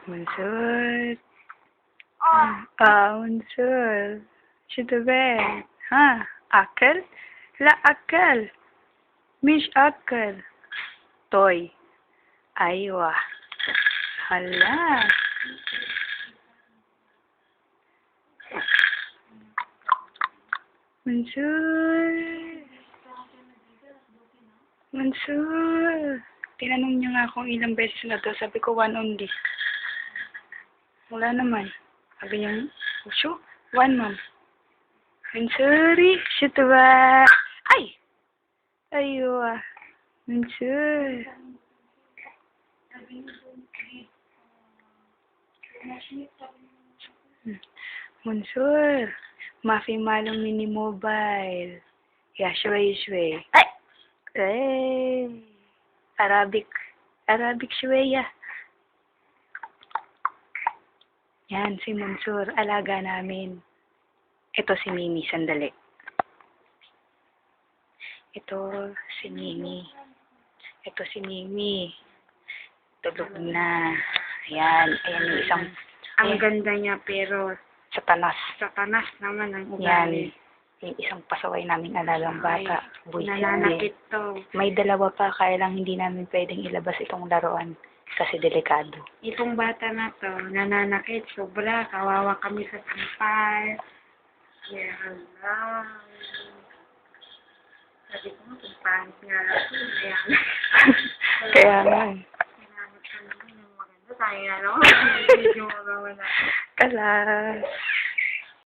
Mansur. Mansur. شو بك؟ ها أكل؟ لا أكل مش أكل طوي أيوة هلا Mansur. Mansur. Tinanong niya nga kung ilang beses na to. Sabi ko, one only. Wala naman. Sabi niya, Usyo, one ma'am. Mansuri, siya ba? Ay! Aywa. Mansur. Mansur. Mafi malong mini mobile. Ya, shway. Ay! Ay! Arabic. Arabic shweya. Yan, si Mansur. Alaga namin. Ito si Mimi. Sandali. Ito si Mimi. Ito si Mimi. Tulog na. Ayan. Ayan yung isang... Ang ganda niya pero Satanas. satanas naman ang Yan. ugali. Yung isang pasaway naming alagang bata. Nananakit to. May dalawa pa, kaya lang hindi namin pwedeng ilabas itong laruan kasi delikado. Itong bata na to, nananakit. Sobra. Kawawa kami sa sampal. Kaya hala. Sabi ko nga, kung pangit nga lang ito. Kaya nga. Kailangan ka naman ng maganda. Tayo na lang. Hindi yung mga Kalas.